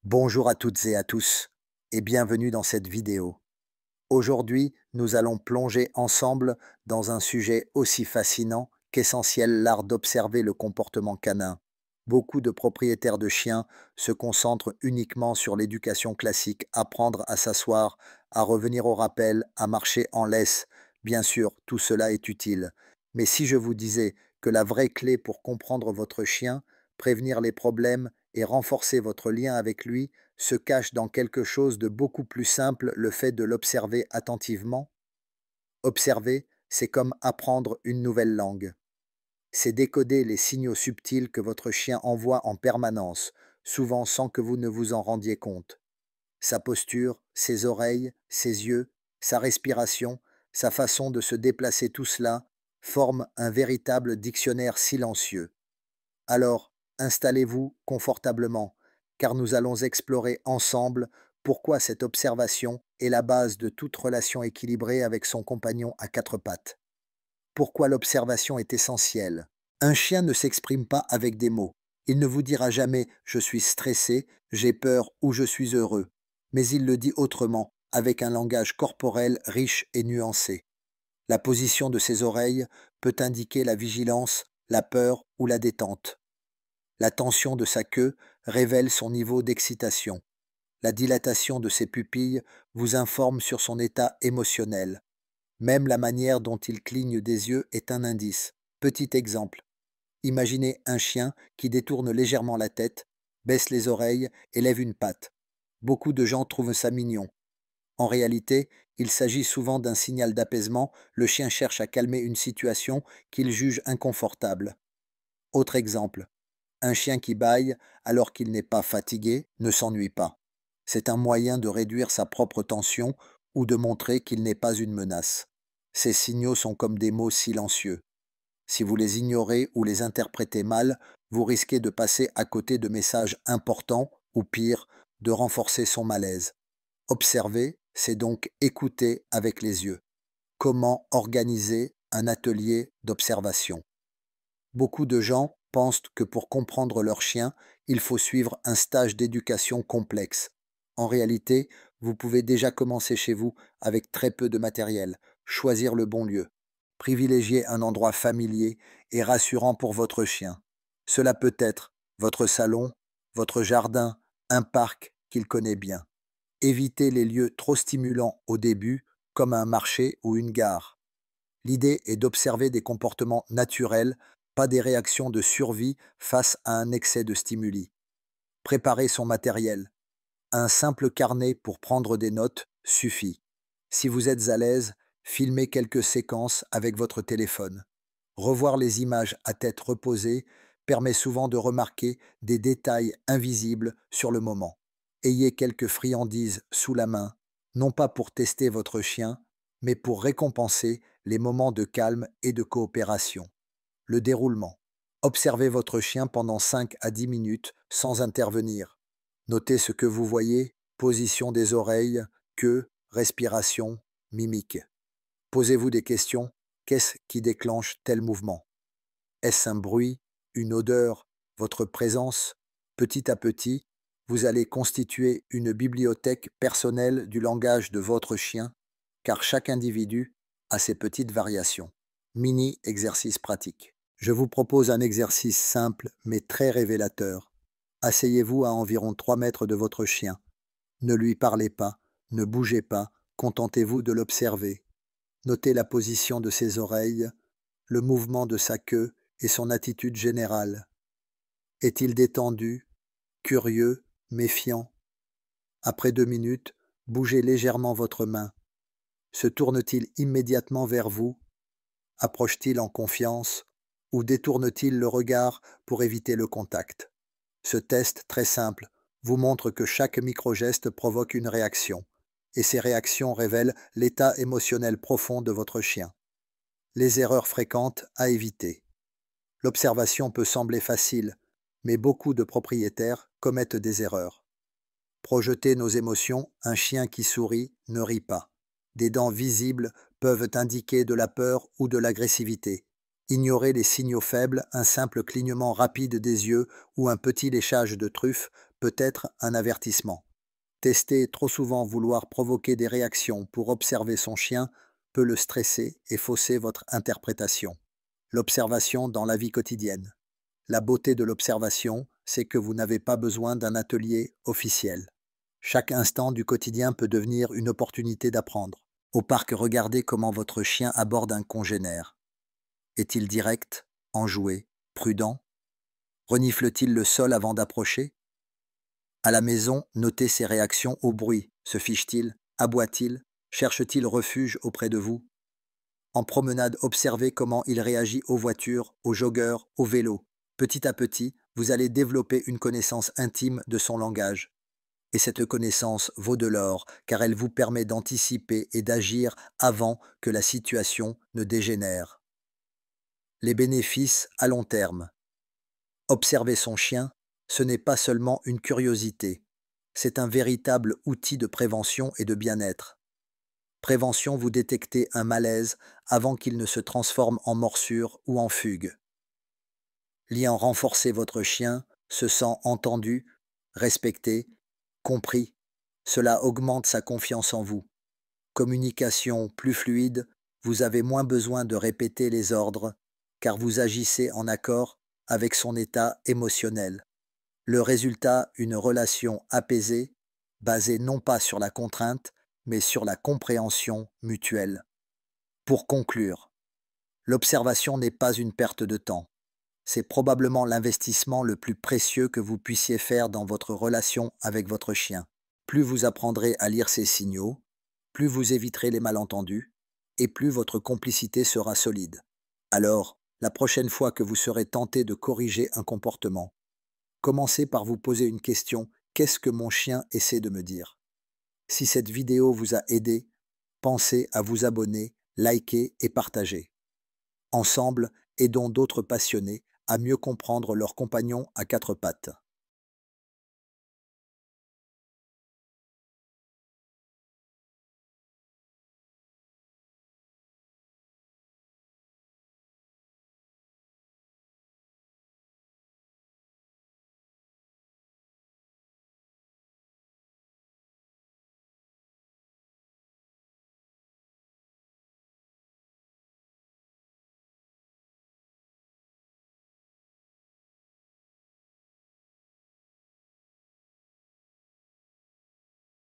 Bonjour à toutes et à tous et bienvenue dans cette vidéo. Aujourd'hui, nous allons plonger ensemble dans un sujet aussi fascinant qu'essentiel, l'art d'observer le comportement canin. Beaucoup de propriétaires de chiens se concentrent uniquement sur l'éducation classique, apprendre à s'asseoir, à revenir au rappel, à marcher en laisse. Bien sûr, tout cela est utile. Mais si je vous disais que la vraie clé pour comprendre votre chien, prévenir les problèmes et renforcer votre lien avec lui se cache dans quelque chose de beaucoup plus simple, le fait de l'observer attentivement. Observer, c'est comme apprendre une nouvelle langue. C'est décoder les signaux subtils que votre chien envoie en permanence, souvent sans que vous ne vous en rendiez compte. Sa posture, ses oreilles, ses yeux, sa respiration, sa façon de se déplacer, tout cela forme un véritable dictionnaire silencieux. Alors, installez-vous confortablement, car nous allons explorer ensemble pourquoi cette observation est la base de toute relation équilibrée avec son compagnon à quatre pattes. Pourquoi l'observation est essentielle. Un chien ne s'exprime pas avec des mots. Il ne vous dira jamais je suis stressé, j'ai peur ou je suis heureux, mais il le dit autrement, avec un langage corporel riche et nuancé. La position de ses oreilles peut indiquer la vigilance, la peur ou la détente. La tension de sa queue révèle son niveau d'excitation. La dilatation de ses pupilles vous informe sur son état émotionnel. Même la manière dont il cligne des yeux est un indice. Petit exemple. Imaginez un chien qui détourne légèrement la tête, baisse les oreilles et lève une patte. Beaucoup de gens trouvent ça mignon. En réalité, il s'agit souvent d'un signal d'apaisement. Le chien cherche à calmer une situation qu'il juge inconfortable. Autre exemple. Un chien qui bâille alors qu'il n'est pas fatigué ne s'ennuie pas. C'est un moyen de réduire sa propre tension ou de montrer qu'il n'est pas une menace. Ces signaux sont comme des mots silencieux. Si vous les ignorez ou les interprétez mal, vous risquez de passer à côté de messages importants ou pire, de renforcer son malaise. Observer, c'est donc écouter avec les yeux. Comment organiser un atelier d'observation? Beaucoup de gens pensent que pour comprendre leur chien, il faut suivre un stage d'éducation complexe. En réalité, vous pouvez déjà commencer chez vous avec très peu de matériel, choisir le bon lieu, privilégier un endroit familier et rassurant pour votre chien. Cela peut être votre salon, votre jardin, un parc qu'il connaît bien. Évitez les lieux trop stimulants au début, comme un marché ou une gare. L'idée est d'observer des comportements naturels, pas des réactions de survie face à un excès de stimuli. Préparez son matériel. Un simple carnet pour prendre des notes suffit. Si vous êtes à l'aise, filmez quelques séquences avec votre téléphone. Revoir les images à tête reposée permet souvent de remarquer des détails invisibles sur le moment. Ayez quelques friandises sous la main, non pas pour tester votre chien, mais pour récompenser les moments de calme et de coopération. Le déroulement. Observez votre chien pendant 5 à 10 minutes sans intervenir. Notez ce que vous voyez, position des oreilles, queue, respiration, mimique. Posez-vous des questions. Qu'est-ce qui déclenche tel mouvement? Est-ce un bruit, une odeur, votre présence? Petit à petit, vous allez constituer une bibliothèque personnelle du langage de votre chien, car chaque individu a ses petites variations. Mini exercice pratique. Je vous propose un exercice simple mais très révélateur. Asseyez-vous à environ 3 mètres de votre chien. Ne lui parlez pas, ne bougez pas, contentez-vous de l'observer. Notez la position de ses oreilles, le mouvement de sa queue et son attitude générale. Est-il détendu, curieux, méfiant? Après 2 minutes, bougez légèrement votre main. Se tourne-t-il immédiatement vers vous? Approche-t-il en confiance? Ou détourne-t-il le regard pour éviter le contact? Ce test très simple vous montre que chaque micro-geste provoque une réaction, et ces réactions révèlent l'état émotionnel profond de votre chien. Les erreurs fréquentes à éviter. L'observation peut sembler facile, mais beaucoup de propriétaires commettent des erreurs. Projeter nos émotions, un chien qui sourit ne rit pas. Des dents visibles peuvent indiquer de la peur ou de l'agressivité. Ignorer les signaux faibles, un simple clignement rapide des yeux ou un petit léchage de truffe peut être un avertissement. Tester trop souvent vouloir provoquer des réactions pour observer son chien peut le stresser et fausser votre interprétation. L'observation dans la vie quotidienne. La beauté de l'observation, c'est que vous n'avez pas besoin d'un atelier officiel. Chaque instant du quotidien peut devenir une opportunité d'apprendre. Au parc, regardez comment votre chien aborde un congénère. Est-il direct, enjoué, prudent? Renifle-t-il le sol avant d'approcher? À la maison, notez ses réactions au bruit. Se fiche-t-il? Aboie-t-il? Cherche-t-il refuge auprès de vous? En promenade, observez comment il réagit aux voitures, aux joggeurs, aux vélos. Petit à petit, vous allez développer une connaissance intime de son langage. Et cette connaissance vaut de l'or, car elle vous permet d'anticiper et d'agir avant que la situation ne dégénère. Les bénéfices à long terme. Observer son chien, ce n'est pas seulement une curiosité, c'est un véritable outil de prévention et de bien-être. Prévention, vous détectez un malaise avant qu'il ne se transforme en morsure ou en fugue. Lien renforcé, votre chien se sent entendu, respecté, compris. Cela augmente sa confiance en vous. Communication plus fluide, vous avez moins besoin de répéter les ordres, car vous agissez en accord avec son état émotionnel. Le résultat, une relation apaisée, basée non pas sur la contrainte, mais sur la compréhension mutuelle. Pour conclure, l'observation n'est pas une perte de temps. C'est probablement l'investissement le plus précieux que vous puissiez faire dans votre relation avec votre chien. Plus vous apprendrez à lire ses signaux, plus vous éviterez les malentendus, et plus votre complicité sera solide. Alors, la prochaine fois que vous serez tenté de corriger un comportement, commencez par vous poser une question: qu'est-ce que mon chien essaie de me dire? Si cette vidéo vous a aidé, pensez à vous abonner, liker et partager. Ensemble, aidons d'autres passionnés à mieux comprendre leurs compagnons à quatre pattes.